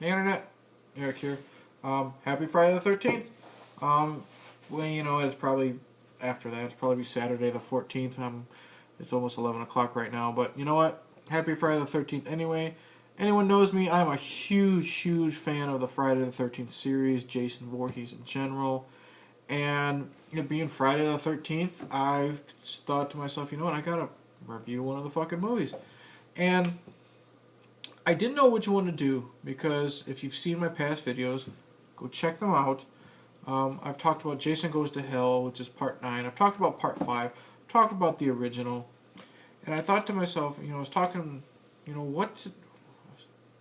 Hey internet, Eric here. Happy Friday the 13th. Well, you know, it's probably after that. It's probably Saturday the 14th. It's almost 11 o'clock right now. But you know what? Happy Friday the 13th anyway. Anyone knows me, I'm a huge fan of the Friday the 13th series, Jason Voorhees in general. And it being Friday the 13th, I thought to myself, you know what? I gotta review one of the fucking movies. And I didn't know which one to do because if you've seen my past videos, go check them out. I've talked about Jason Goes to Hell, which is part 9. I've talked about part 5. I've talked about the original. And I thought to myself, you know, I was talking, you know,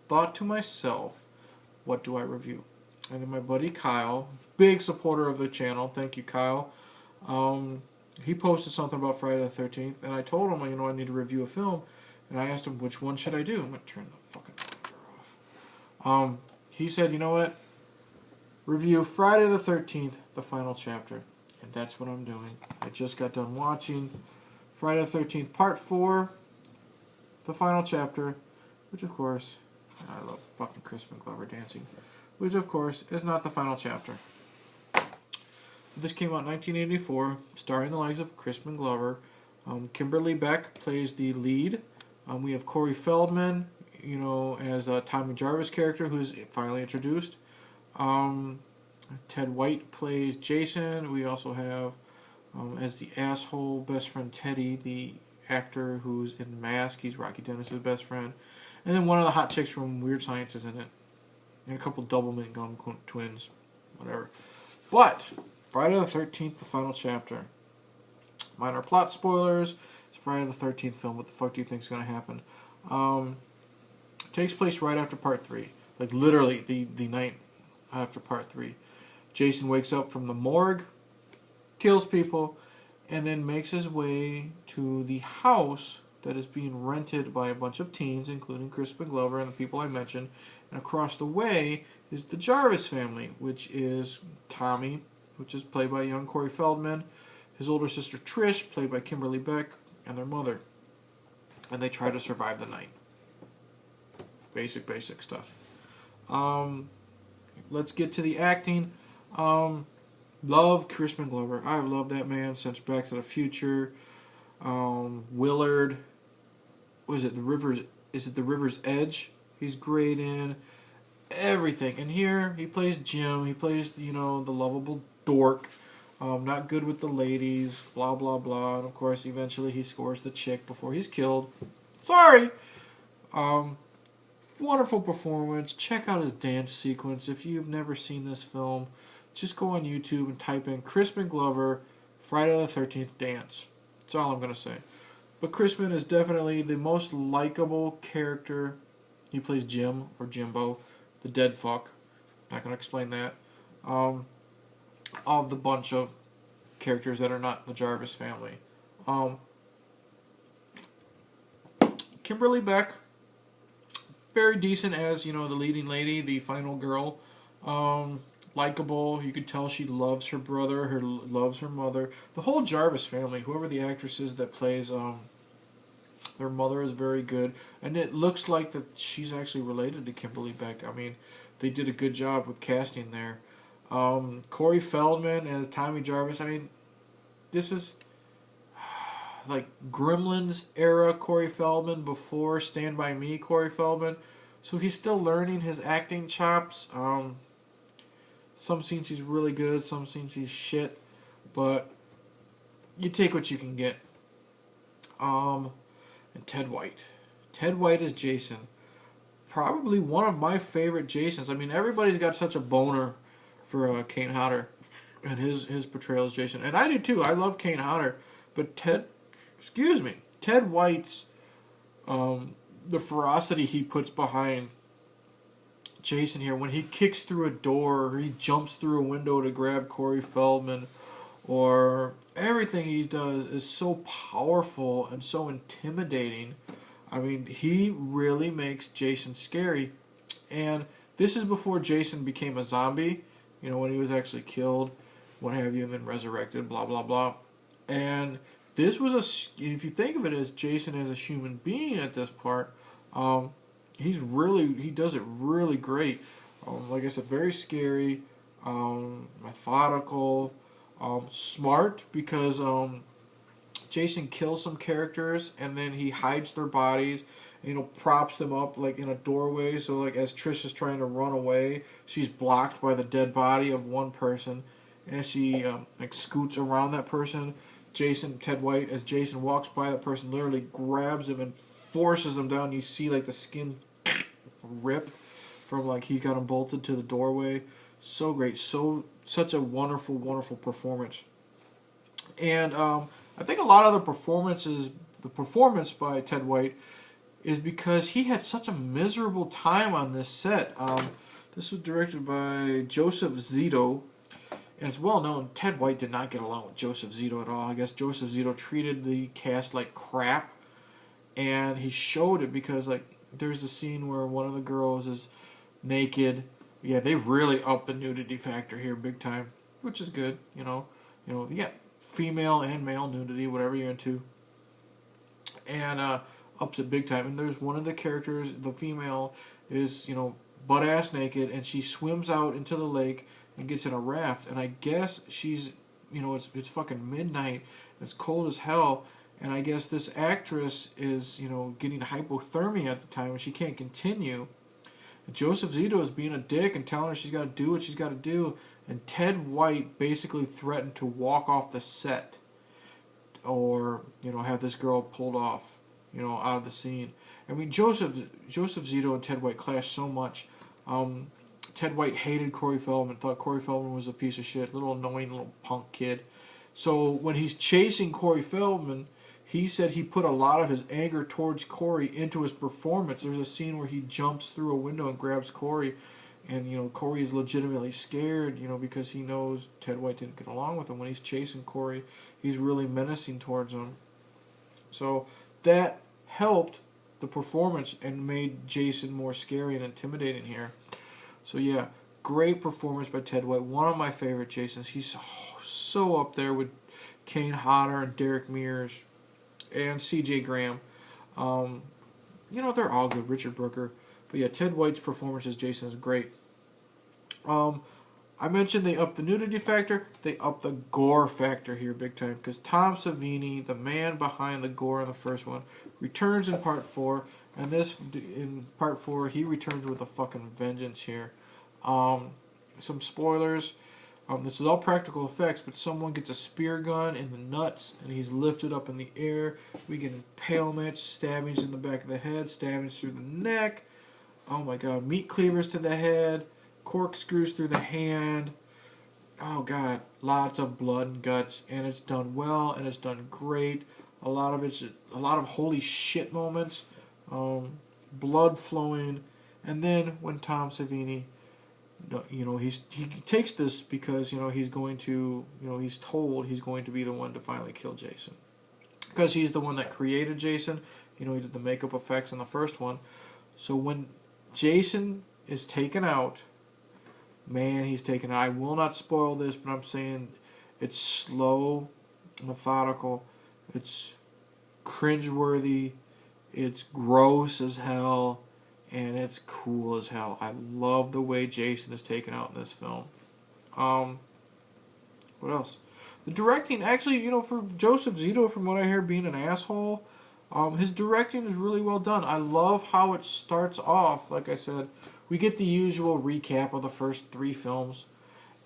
thought to myself, what do I review? And then my buddy Kyle, big supporter of the channel, thank you Kyle, he posted something about Friday the 13th, and I told him, you know, I need to review a film. And I asked him, which one should I do? I'm going to turn the fucking monitor off. He said, you know what? Review Friday the 13th, the final chapter. And that's what I'm doing. I just got done watching Friday the 13th, part 4, the final chapter, which of course, I love fucking Crispin Glover dancing, which of course is not the final chapter. This came out in 1984, starring the likes of Crispin Glover. Kimberly Beck plays the lead. We have Corey Feldman, you know, as Tommy Jarvis' character, who's finally introduced. Ted White plays Jason. We also have, as the asshole best friend Teddy, the actor who's in Mask. He's Rocky Dennis's best friend. And then one of the hot chicks from Weird Science is in it. And a couple Doublemint Gum twins. Whatever. But, Friday the 13th, the final chapter. Minor plot spoilers. Friday the 13th film. What the fuck do you think is going to happen? Takes place right after part 3. Like literally the night after part 3. Jason wakes up from the morgue, kills people, and then makes his way to the house that is being rented by a bunch of teens, including Crispin Glover and the people I mentioned. And across the way is the Jarvis family, which is Tommy, which is played by young Corey Feldman, his older sister Trish, played by Kimberly Beck, and their mother. And they try to survive the night. Basic stuff. Let's get to the acting. Love Crispin Glover. I've loved that man since Back to the Future. Willard. Was it the River's? Is it the River's Edge? He's great in everything. And here he plays Jim. He plays, you know, the lovable dork. Not good with the ladies, blah, blah, blah. And, of course, eventually he scores the chick before he's killed. Sorry! Wonderful performance. Check out his dance sequence. If you've never seen this film, just go on YouTube and type in Crispin Glover, Friday the 13th dance. That's all I'm going to say. But Crispin is definitely the most likable character. He plays Jim, or Jimbo, the dead fuck. Not going to explain that. Of the bunch of characters that are not the Jarvis family. Kimberly Beck, very decent as, you know, the leading lady, the final girl. Likeable. You could tell she loves her brother, loves her mother. The whole Jarvis family, whoever the actress is that plays their mother, is very good. And it looks like that she's actually related to Kimberly Beck. I mean, they did a good job with casting there. Corey Feldman as Tommy Jarvis. I mean, this is like Gremlins era Corey Feldman before Stand By Me Corey Feldman. So he's still learning his acting chops. Some scenes he's really good, some scenes he's shit. But you take what you can get. And Ted White. Ted White is Jason. Probably one of my favorite Jasons. I mean, everybody's got such a boner for Kane Hodder and his portrayal as Jason. And I do too. I love Kane Hodder. But Ted White's, the ferocity he puts behind Jason here, when he kicks through a door, or he jumps through a window to grab Corey Feldman, or everything he does is so powerful and so intimidating. I mean, he really makes Jason scary. And this is before Jason became a zombie. You know, when he was actually killed, what have you, and then resurrected, blah, blah, blah. And this was if you think of it as Jason as a human being at this part, he does it really great. Like I said, very scary, methodical, smart because Jason kills some characters and then he hides their bodies, props them up like in a doorway. So like as Trish is trying to run away, she's blocked by the dead body of one person, and as she like scoots around that person, Ted White, as Jason walks by that person, literally grabs him and forces him down. You see like the skin rip from like he got him bolted to the doorway. So great, such a wonderful, wonderful performance. And I think a lot of the performance by Ted White is because he had such a miserable time on this set. This was directed by Joseph Zito, and it's well known Ted White did not get along with Joseph Zito at all. I guess Joseph Zito treated the cast like crap, and he showed it because like there's a scene where one of the girls is naked. Yeah, they really upped the nudity factor here big time, which is good. Yeah, female and male nudity, whatever you're into, and ups it big time. And there's one of the characters, the female, is butt ass naked, and she swims out into the lake and gets in a raft. And I guess she's, it's fucking midnight, it's cold as hell, and I guess this actress is, getting hypothermia at the time, and she can't continue. And Joseph Zito is being a dick and telling her she's got to do what she's got to do. And Ted White basically threatened to walk off the set or, have this girl pulled off, out of the scene. I mean, Joseph Zito and Ted White clashed so much. Ted White hated Corey Feldman, thought Corey Feldman was a piece of shit, little annoying little punk kid. So when he's chasing Corey Feldman, he said he put a lot of his anger towards Corey into his performance. There's a scene where he jumps through a window and grabs Corey, and Corey is legitimately scared, because he knows Ted White didn't get along with him. When he's chasing Corey, he's really menacing towards him. So that helped the performance and made Jason more scary and intimidating here. So yeah, great performance by Ted White. One of my favorite Jasons. He's so up there with Kane Hodder and Derek Mears and C.J. Graham. They're all good. Richard Brooker. But yeah, Ted White's performance as Jason is great. I mentioned they upped the nudity factor. They upped the gore factor here big time. Because Tom Savini, the man behind the gore in the first one, returns in part 4. And in part 4, he returns with a fucking vengeance here. Some spoilers. This is all practical effects, but someone gets a spear gun in the nuts, and he's lifted up in the air. We get impalement, stabbings in the back of the head, stabbings through the neck. Oh my god, meat cleavers to the head, corkscrews through the hand. Oh god, lots of blood and guts, and it's done well, and it's done great. A lot of holy shit moments, blood flowing, and then when Tom Savini, he takes this because he's going to, he's told he's going to be the one to finally kill Jason, because he's the one that created Jason. He did the makeup effects in the first one. So when Jason is taken out, man, he's taken out. I will not spoil this, but I'm saying it's slow, methodical, it's cringeworthy, it's gross as hell, and it's cool as hell. I love the way Jason is taken out in this film. What else? The directing, actually, for Joseph Zito, from what I hear, being an asshole, his directing is really well done. I love how it starts off. Like I said, we get the usual recap of the first 3 films,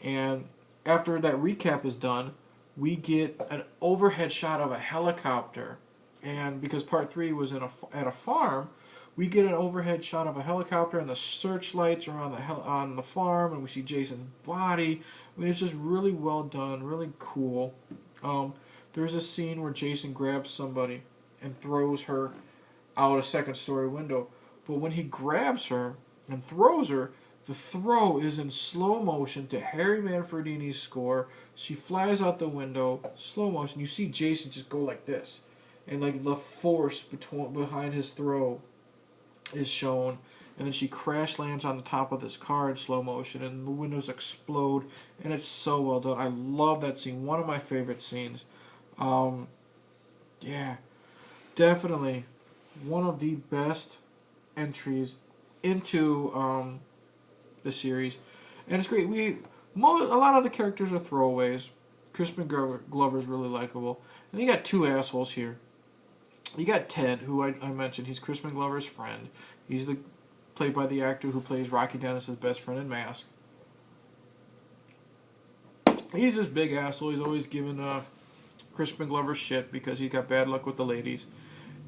and after that recap is done, we get an overhead shot of a helicopter. And because part 3 was at a farm, we get an overhead shot of a helicopter, and the searchlights are on the farm, and we see Jason's body. I mean, it's just really well done, really cool. There's a scene where Jason grabs somebody and throws her out a second-story window. But when he grabs her and throws her, the throw is in slow motion to Harry Manfredini's score. She flies out the window, slow motion. You see Jason just go like this, and like the force behind his throw is shown, and then she crash lands on the top of this car in slow motion, and the windows explode, and it's so well done. I love that scene. One of my favorite scenes. Yeah, definitely one of the best entries into the series, and it's great. A lot of the characters are throwaways. Crispin Glover's really likable, and you got two assholes here. You got Ted, who I mentioned. He's Crispin Glover's friend. He's played by the actor who plays Rocky Dennis's best friend in Mask. He's this big asshole. He's always giving Crispin Glover shit because he got bad luck with the ladies.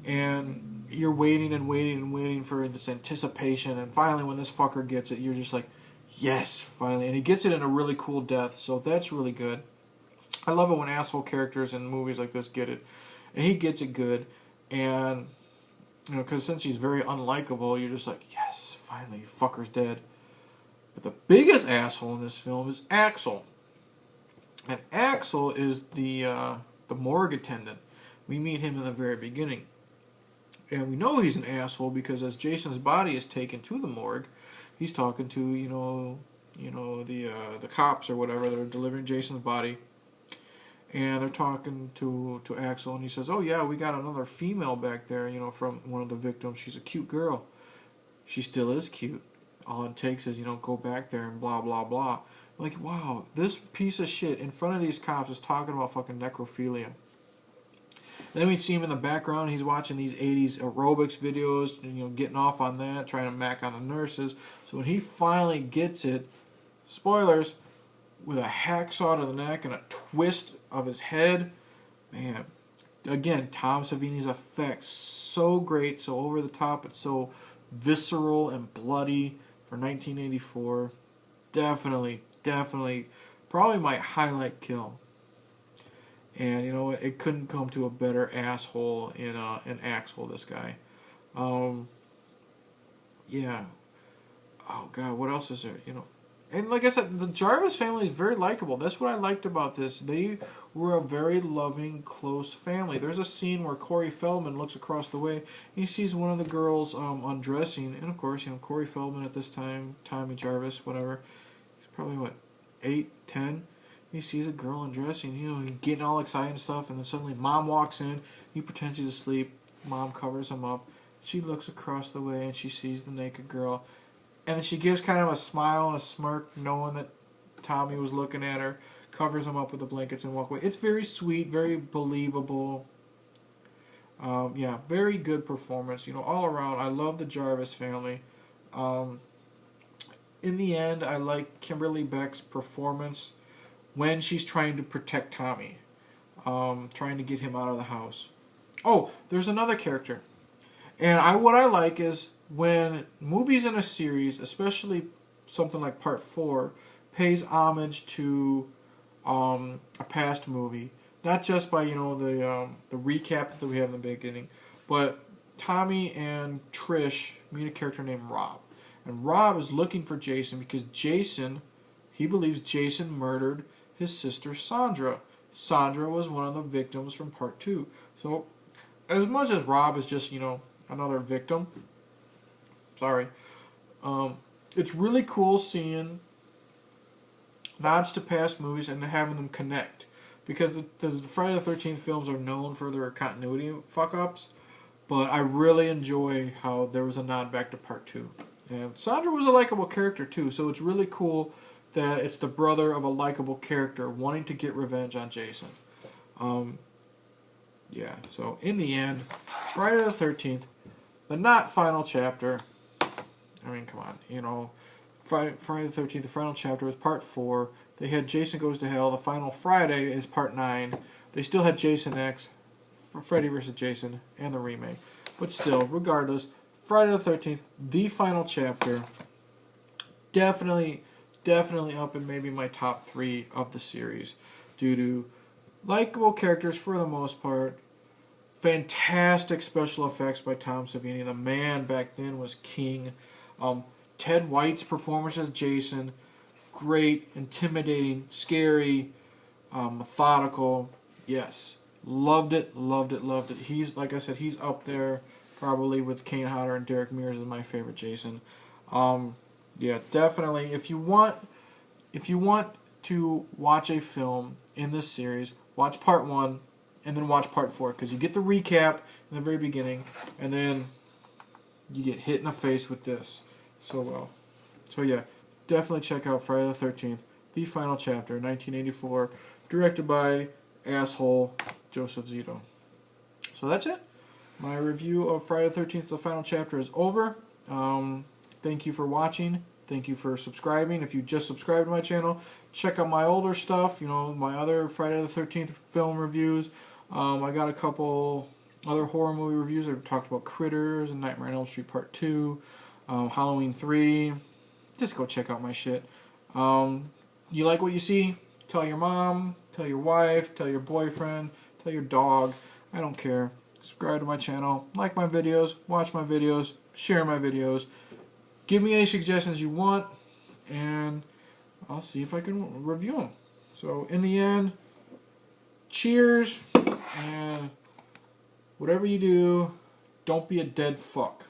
And you're waiting and waiting and waiting for this anticipation. And finally, when this fucker gets it, you're just like, yes, finally. And he gets it in a really cool death. So that's really good. I love it when asshole characters in movies like this get it. And he gets it good. And, because since he's very unlikable, you're just like, yes, finally, fucker's dead. But the biggest asshole in this film is Axel. And Axel is the morgue attendant. We meet him in the very beginning. And we know he's an asshole because as Jason's body is taken to the morgue, he's talking to, the cops or whatever that are delivering Jason's body. And they're talking to Axel, and he says, oh yeah, we got another female back there, from one of the victims. She's a cute girl. She still is cute. All it takes is, go back there and blah, blah, blah. Like, wow, this piece of shit in front of these cops is talking about fucking necrophilia. And then we see him in the background. He's watching these 80s aerobics videos, getting off on that, trying to mac on the nurses. So when he finally gets it, spoilers, with a hacksaw to the neck and a twist of his head, man, again, Tom Savini's effects, so great, so over the top, it's so visceral and bloody for 1984. Definitely, probably my highlight kill. And you know what? It couldn't come to a better asshole in Axel, this guy. Yeah. Oh God, what else is there? And like I said, the Jarvis family is very likable. That's what I liked about this. They were a very loving, close family. There's a scene where Corey Feldman looks across the way and he sees one of the girls undressing, and of course, Corey Feldman at this time, Tommy Jarvis, whatever. Probably 8, 10. He sees a girl undressing, getting all excited and stuff, and then suddenly Mom walks in. He pretends he's asleep. Mom covers him up. She looks across the way and she sees the naked girl, and then she gives kind of a smile and a smirk, knowing that Tommy was looking at her. Covers him up with the blankets and walk away. It's very sweet, very believable. Very good performance. All around, I love the Jarvis family. In the end, I like Kimberly Beck's performance when she's trying to protect Tommy. Trying to get him out of the house. Oh, there's another character. And what I like is when movies in a series, especially something like Part 4, pays homage to a past movie. Not just by, the recap that we have in the beginning, but Tommy and Trish meet a character named Rob. And Rob is looking for Jason because he believes Jason murdered his sister Sandra. Sandra was one of the victims from Part 2. So, as much as Rob is just, another victim, it's really cool seeing nods to past movies and having them connect. Because the Friday the 13th films are known for their continuity fuck-ups, but I really enjoy how there was a nod back to Part 2. And Sandra was a likable character too, so it's really cool that it's the brother of a likable character wanting to get revenge on Jason. So in the end, Friday the 13th, the not final chapter. I mean, come on, Friday the 13th, the final chapter was Part 4. They had Jason Goes to Hell. The final Friday is Part 9. They still had Jason X, for Freddy vs. Jason, and the remake. But still, regardless, Friday the 13th, the final chapter, definitely up in maybe my top 3 of the series due to likable characters for the most part, fantastic special effects by Tom Savini. The man back then was king. Ted White's performance as Jason, great, intimidating, scary, methodical. Yes, loved it. He's, like I said, he's up there probably with Kane Hodder and Derek Mears as my favorite Jason. Definitely. If you want to watch a film in this series, watch Part 1 and then watch Part 4, because you get the recap in the very beginning, and then you get hit in the face with this. so well. So yeah, definitely check out Friday the 13th, the final chapter, 1984, directed by asshole Joseph Zito. So that's it. My review of Friday the 13th, the final chapter, is over. Thank you for watching. Thank you for subscribing. If you just subscribed to my channel, check out my older stuff, my other Friday the 13th film reviews. I got a couple other horror movie reviews. I've talked about Critters and Nightmare on Elm Street Part 2, Halloween 3. Just go check out my shit. You like what you see? Tell your mom, tell your wife, tell your boyfriend, tell your dog. I don't care. Subscribe to my channel, like my videos, watch my videos, share my videos. Give me any suggestions you want, and I'll see if I can review them. So, in the end, cheers, and whatever you do, don't be a dead fuck.